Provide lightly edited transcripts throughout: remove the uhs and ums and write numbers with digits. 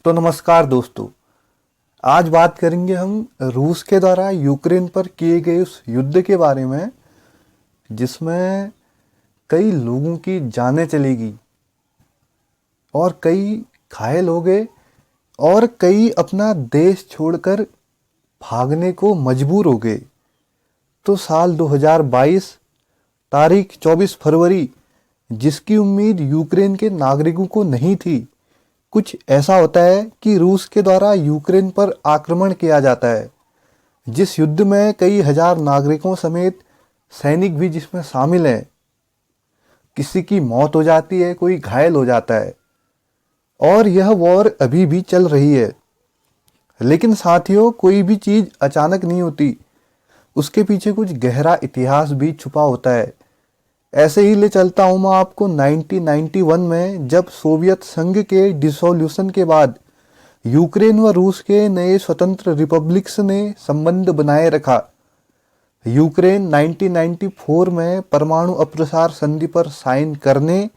तो नमस्कार दोस्तों। आज बात करेंगे हम रूस के द्वारा यूक्रेन पर किए गए उस युद्ध के बारे में जिसमें कई लोगों की जानें चली गई और कई घायल हो गए और कई अपना देश छोड़कर भागने को मजबूर हो गए। तो साल 2022 तारीख 24 फरवरी जिसकी उम्मीद यूक्रेन के नागरिकों को नहीं थी, कुछ ऐसा होता है कि रूस के द्वारा यूक्रेन पर आक्रमण किया जाता है, जिस युद्ध में कई हजार नागरिकों समेत सैनिक भी जिसमें शामिल हैं। किसी की मौत हो जाती है, कोई घायल हो जाता है और यह वॉर अभी भी चल रही है। लेकिन साथियों, कोई भी चीज़ अचानक नहीं होती, उसके पीछे कुछ गहरा इतिहास भी छुपा होता है। ऐसे ही ले चलता हूँ मैं आपको 1991 में, जब सोवियत संघ के डिसोल्यूशन के बाद यूक्रेन व रूस के नए स्वतंत्र रिपब्लिक्स ने संबंध बनाए रखा। यूक्रेन 1994 में परमाणु अप्रसार संधि पर साइन करने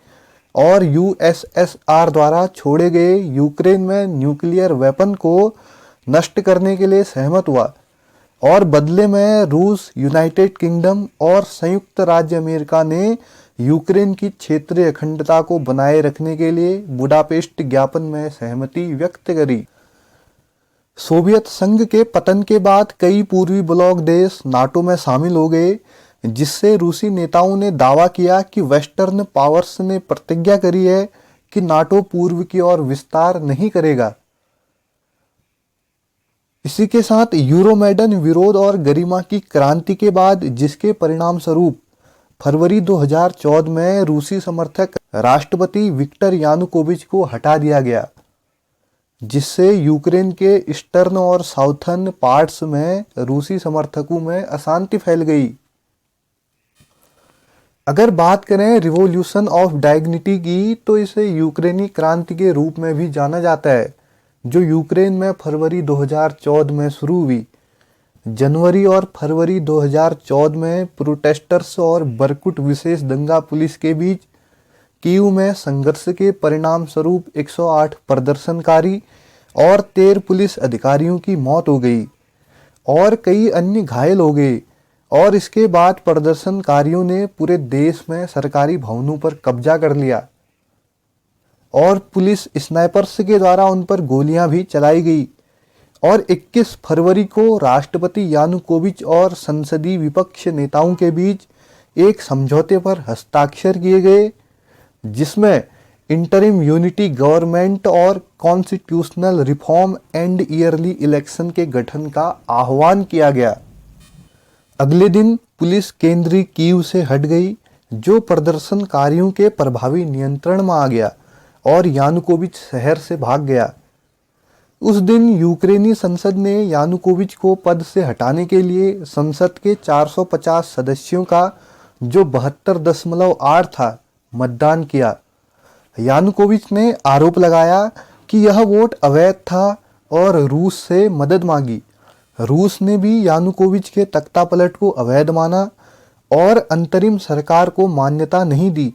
और यूएसएसआर द्वारा छोड़े गए यूक्रेन में न्यूक्लियर वेपन को नष्ट करने के लिए सहमत हुआ और बदले में रूस, यूनाइटेड किंगडम और संयुक्त राज्य अमेरिका ने यूक्रेन की क्षेत्रीय अखंडता को बनाए रखने के लिए बुडापेस्ट ज्ञापन में सहमति व्यक्त करी। सोवियत संघ के पतन के बाद कई पूर्वी ब्लॉक देश नाटो में शामिल हो गए, जिससे रूसी नेताओं ने दावा किया कि वेस्टर्न पावर्स ने प्रतिज्ञा करी है कि नाटो पूर्व की ओर विस्तार नहीं करेगा। इसी के साथ यूरोमेडन विरोध और गरिमा की क्रांति के बाद, जिसके परिणाम स्वरूप फरवरी 2014 में रूसी समर्थक राष्ट्रपति विक्टर यानुकोविच को हटा दिया गया, जिससे यूक्रेन के ईस्टर्न और साउथर्न पार्ट्स में रूसी समर्थकों में अशांति फैल गई। अगर बात करें रिवॉल्यूशन ऑफ डायग्निटी की, तो इसे यूक्रेनी क्रांति के रूप में भी जाना जाता है, जो यूक्रेन में फरवरी 2014 में शुरू हुई। जनवरी और फरवरी 2014 में प्रोटेस्टर्स और बरकुट विशेष दंगा पुलिस के बीच कीव में संघर्ष के परिणाम स्वरूप 108 प्रदर्शनकारी और 13 पुलिस अधिकारियों की मौत हो गई और कई अन्य घायल हो गए। और इसके बाद प्रदर्शनकारियों ने पूरे देश में सरकारी भवनों पर कब्जा कर लिया और पुलिस स्नाइपर्स के द्वारा उन पर गोलियां भी चलाई गई। और 21 फरवरी को राष्ट्रपति यानुकोविच और संसदीय विपक्ष नेताओं के बीच एक समझौते पर हस्ताक्षर किए गए, जिसमें इंटरिम यूनिटी गवर्नमेंट और constitutional reform and yearly election के गठन का आह्वान किया गया। अगले दिन पुलिस केंद्रीय कीव से हट गई, जो प्रदर्शनकारियों के प्रभावी नियंत्रण में आ गया और यानुकोविच शहर से भाग गया। उस दिन यूक्रेनी संसद ने यानुकोविच को पद से हटाने के लिए संसद के 450 सदस्यों का, जो 72.8 था, मतदान किया। यानुकोविच ने आरोप लगाया कि यह वोट अवैध था और रूस से मदद मांगी। रूस ने भी यानुकोविच के तख्तापलट को अवैध माना और अंतरिम सरकार को मान्यता नहीं दी।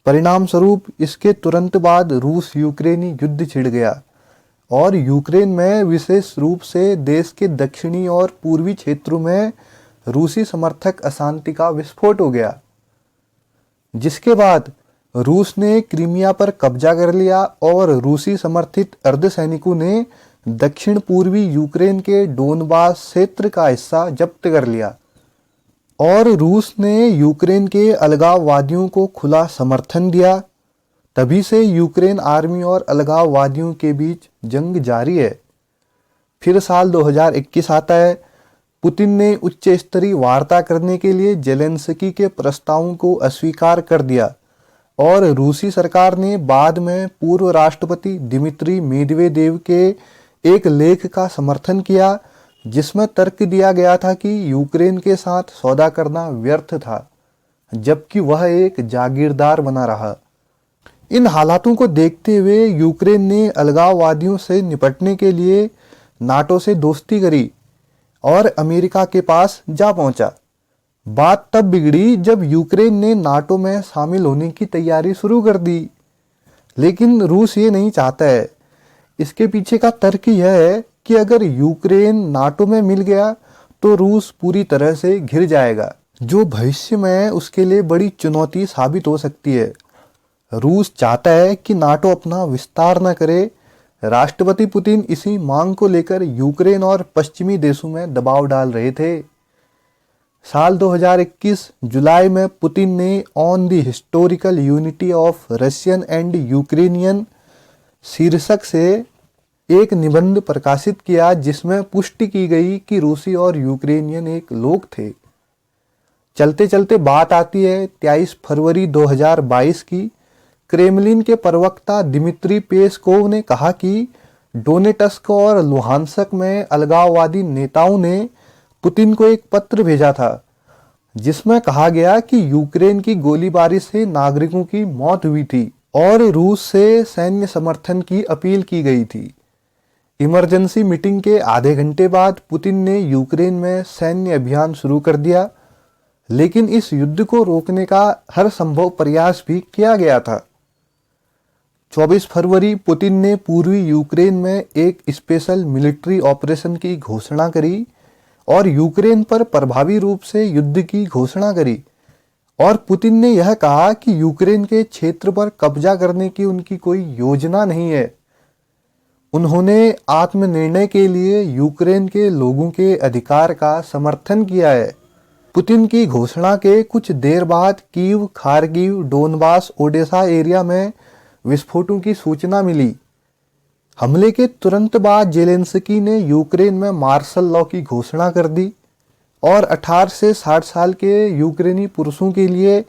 परिणाम स्वरूप इसके तुरंत बाद रूस यूक्रेनी युद्ध छिड़ गया और यूक्रेन में, विशेष रूप से देश के दक्षिणी और पूर्वी क्षेत्रों में, रूसी समर्थक अशांति का विस्फोट हो गया, जिसके बाद रूस ने क्रीमिया पर कब्जा कर लिया और रूसी समर्थित अर्धसैनिकों ने दक्षिण पूर्वी यूक्रेन के डोनबास क्षेत्र का हिस्सा जब्त कर लिया। और रूस ने यूक्रेन के अलगाववादियों को खुला समर्थन दिया। तभी से यूक्रेन आर्मी और अलगाववादियों के बीच जंग जारी है। फिर साल 2021 आता है। पुतिन ने उच्च स्तरीय वार्ता करने के लिए जेलेंस्की के प्रस्तावों को अस्वीकार कर दिया और रूसी सरकार ने बाद में पूर्व राष्ट्रपति दिमित्री मेदवेदेव के एक लेख का समर्थन किया, जिसमें तर्क दिया गया था कि यूक्रेन के साथ सौदा करना व्यर्थ था, जबकि वह एक जागीरदार बना रहा। इन हालातों को देखते हुए यूक्रेन ने अलगाववादियों से निपटने के लिए नाटो से दोस्ती करी और अमेरिका के पास जा पहुंचा। बात तब बिगड़ी जब यूक्रेन ने नाटो में शामिल होने की तैयारी शुरू कर दी। लेकिन रूस ये नहीं चाहता है। इसके पीछे का तर्क यह है कि अगर यूक्रेन नाटो में मिल गया तो रूस पूरी तरह से घिर जाएगा, जो भविष्य में उसके लिए बड़ी चुनौती साबित हो सकती है। रूस चाहता है कि नाटो अपना विस्तार न करे। राष्ट्रपति पुतिन इसी मांग को लेकर यूक्रेन और पश्चिमी देशों में दबाव डाल रहे थे। साल 2021 जुलाई में पुतिन ने on the historical unity of Russian and Ukrainian शीर्षक से एक निबंध प्रकाशित किया, जिसमें पुष्टि की गई कि रूसी और यूक्रेनियन एक लोग थे। चलते चलते बात आती है 23 फरवरी 2022 की। क्रेमलिन के प्रवक्ता दिमित्री पेस्कोव ने कहा कि डोनेट्स्क और लुहांस्क में अलगाववादी नेताओं ने पुतिन को एक पत्र भेजा था, जिसमें कहा गया कि यूक्रेन की गोलीबारी से नागरिकों की मौत हुई थी और रूस से सैन्य समर्थन की अपील की गई थी। इमरजेंसी मीटिंग के आधे घंटे बाद पुतिन ने यूक्रेन में सैन्य अभियान शुरू कर दिया, लेकिन इस युद्ध को रोकने का हर संभव प्रयास भी किया गया था। 24 फरवरी पुतिन ने पूर्वी यूक्रेन में एक स्पेशल मिलिट्री ऑपरेशन की घोषणा करी और यूक्रेन पर प्रभावी रूप से युद्ध की घोषणा करी। और पुतिन ने यह कहा कि यूक्रेन के क्षेत्र पर कब्जा करने की उनकी कोई योजना नहीं है। उन्होंने आत्मनिर्णय के लिए यूक्रेन के लोगों के अधिकार का समर्थन किया है। पुतिन की घोषणा के कुछ देर बाद Kyiv, Kharkiv, Donbas, Odesa area में विस्फोटों की सूचना मिली। हमले के तुरंत बाद जेलेंस्की ने यूक्रेन में मार्शल लॉ की घोषणा कर दी और 18 से 60 साल के यूक्रेनी पुरुषों के लिए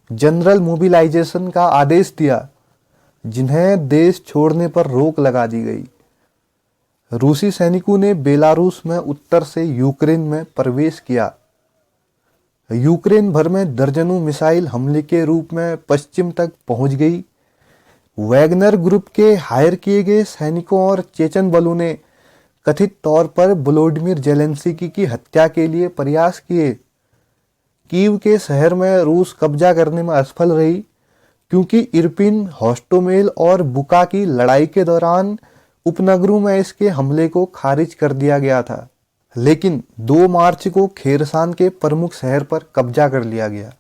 जनरल मोबिलाइजेशन का आदेश दिया, जिन्हें देश छोड़ने पर रोक लगा दी गई। रूसी सैनिकों ने बेलारूस में उत्तर से यूक्रेन में प्रवेश किया। यूक्रेन भर में दर्जनों मिसाइल हमले के रूप में पश्चिम तक पहुंच गई। वैगनर ग्रुप के हायर किए गए सैनिकों और चेचन बलों ने कथित तौर पर वोलोडिमिर जेलेंस्की की हत्या के लिए प्रयास किए। कीव के शहर में रूस कब्जा करने में असफल रही, क्योंकि इरपिन, होस्टोमेल और बुका की लड़ाई के दौरान उपनगरों में इसके हमले को खारिज कर दिया गया था। लेकिन 2 मार्च को खेरसान के प्रमुख शहर पर कब्जा कर लिया गया।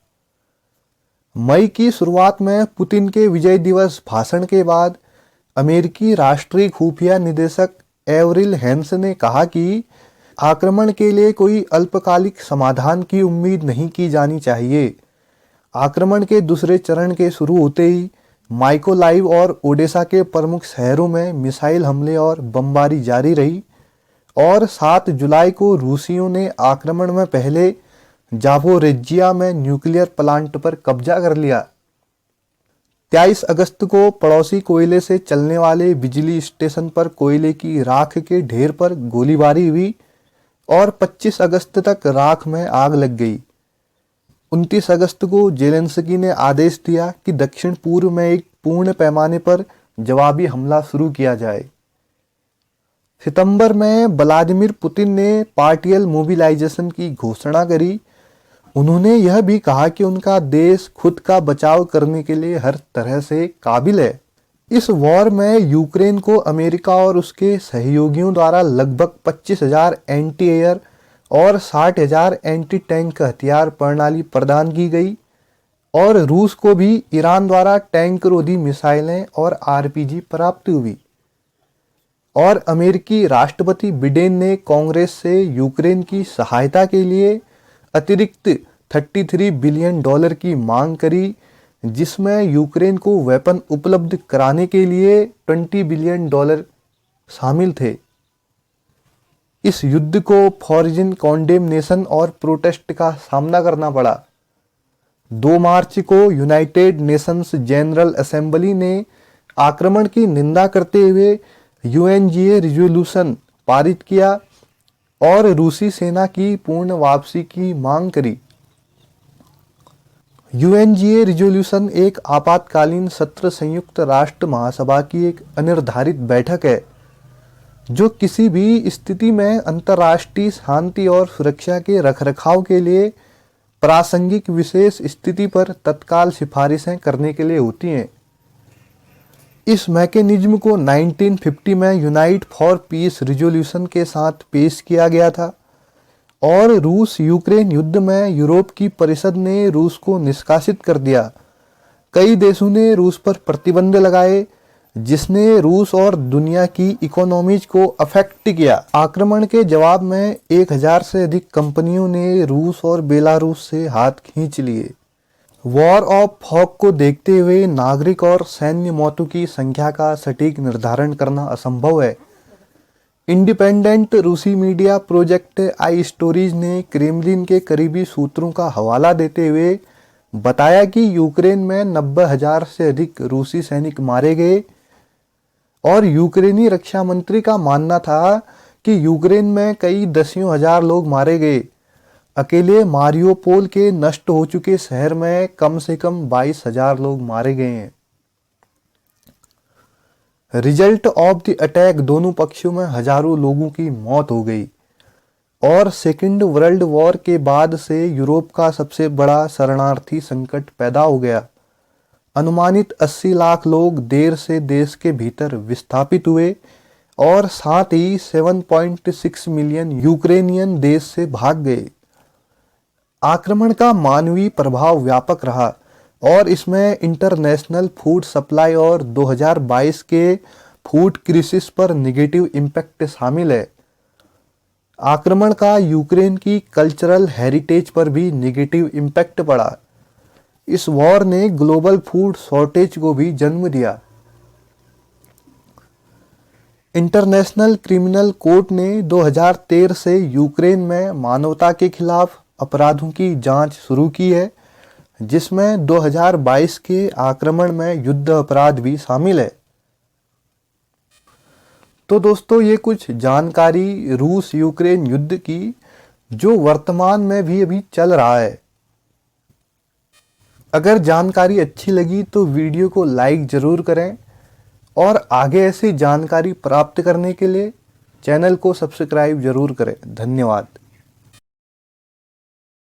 मई की शुरुआत में पुतिन के विजय दिवस भाषण के बाद अमेरिकी राष्ट्रीय खुफिया निदेशक एवरिल हेंस ने कहा कि आक्रमण के लिए कोई अल्पकालिक समाधान की उम्मीद नहीं की जानी चाहिए। आक्रमण के दूसरे चरण के शुरू होते ही माइकोलाइव और ओडेसा के प्रमुख शहरों में मिसाइल हमले और बमबारी जारी रही और 7 जुलाई को रूसियों ने आक्रमण में पहले जापोरिज्जिया में न्यूक्लियर प्लांट पर कब्जा कर लिया। 23 अगस्त को पड़ोसी कोयले से चलने वाले बिजली स्टेशन पर कोयले की राख के ढेर पर गोलीबारी हुई और 25 अगस्त तक राख में आग लग गई। 29 अगस्त को जेलेंस्की ने आदेश दिया कि दक्षिण पूर्व में एक पूर्ण पैमाने पर जवाबी हमला शुरू किया जाए। सितंबर में व्लादिमीर पुतिन ने पार्टियल मोबिलाइजेशन की घोषणा करी। उन्होंने यह भी कहा कि उनका देश खुद का बचाव करने के लिए हर तरह से काबिल है। इस वॉर में यूक्रेन को अमेरिका और उसके सहयोगियों द्वारा लगभग 25,000 एंटी एयर और 60,000 एंटी टैंक हथियार प्रणाली प्रदान की गई और रूस को भी ईरान द्वारा टैंक रोधी मिसाइलें और आरपीजी प्राप्त हुई। और अमेरिकी राष्ट्रपति बिडेन ने कांग्रेस से यूक्रेन की सहायता के लिए अतिरिक्त $33 बिलियन की मांग करी, जिसमें यूक्रेन को वेपन उपलब्ध कराने के लिए $20 बिलियन शामिल थे। इस युद्ध को फॉरेन कॉन्डेमनेशन और प्रोटेस्ट का सामना करना पड़ा। 2 मार्च को यूनाइटेड नेशंस जनरल असेंबली ने आक्रमण की निंदा करते हुए यूएनजीए रिजोल्यूशन पारित किया और रूसी सेना की पूर्ण वापसी की मांग करी। यूएनजीए रिजोल्यूशन एक आपातकालीन सत्र संयुक्त राष्ट्र महासभा की एक अनिर्धारित बैठक है, जो किसी भी स्थिति में अंतर्राष्ट्रीय शांति और सुरक्षा के रखरखाव के लिए प्रासंगिक विशेष स्थिति पर तत्काल सिफारिशें करने के लिए होती हैं। इस मैकेनिज्म को 1950 में यूनाइट फॉर पीस रिजोल्यूशन के साथ पेश किया गया था और रूस यूक्रेन युद्ध में यूरोप की परिषद ने रूस को निष्कासित कर दिया। कई देशों ने रूस पर प्रतिबंध लगाए जिसने रूस और दुनिया की इकोनॉमीज को अफेक्ट किया। आक्रमण के जवाब में 1000 से अधिक कंपनियों ने रूस और बेलारूस से हाथ खींच लिए। वॉर ऑफ फॉग को देखते हुए नागरिक और सैन्य मौतों की संख्या का सटीक निर्धारण करना असंभव है। इंडिपेंडेंट रूसी मीडिया प्रोजेक्ट आई स्टोरीज ने क्रेमलिन के करीबी सूत्रों का हवाला देते हुए बताया कि यूक्रेन में 90,000 से अधिक रूसी सैनिक मारे गए और यूक्रेनी रक्षा मंत्री का मानना था कि यूक्रेन में कई दसियों हजार लोग मारे गए। अकेले मारियोपोल के नष्ट हो चुके शहर में कम से कम 22,000 लोग मारे गए हैं। रिजल्ट ऑफ द अटैक, दोनों पक्षों में हजारों लोगों की मौत हो गई और सेकेंड वर्ल्ड वॉर के बाद से यूरोप का सबसे बड़ा शरणार्थी संकट पैदा हो गया। अनुमानित 80 लाख लोग देर से देश के भीतर विस्थापित हुए और साथ ही 7.6 मिलियन यूक्रेनियन देश से भाग गए। आक्रमण का मानवीय प्रभाव व्यापक रहा और इसमें इंटरनेशनल फूड सप्लाई और 2022 के फूड क्राइसिस पर नेगेटिव इम्पैक्ट शामिल है। आक्रमण का यूक्रेन की कल्चरल हेरिटेज पर भी नेगेटिव इम्पैक्ट पड़ा। इस वॉर ने ग्लोबल फूड शॉर्टेज को भी जन्म दिया। इंटरनेशनल क्रिमिनल कोर्ट ने 2013 से यूक्रेन में मानवता के खिलाफ अपराधों की जांच शुरू की है, जिसमें 2022 के आक्रमण में युद्ध अपराध भी शामिल है। तो दोस्तों, ये कुछ जानकारी रूस यूक्रेन युद्ध की जो वर्तमान में भी अभी चल रहा है। अगर जानकारी अच्छी लगी तो वीडियो को लाइक जरूर करें और आगे ऐसी जानकारी प्राप्त करने के लिए चैनल को सब्सक्राइब जरूर करें। धन्यवाद।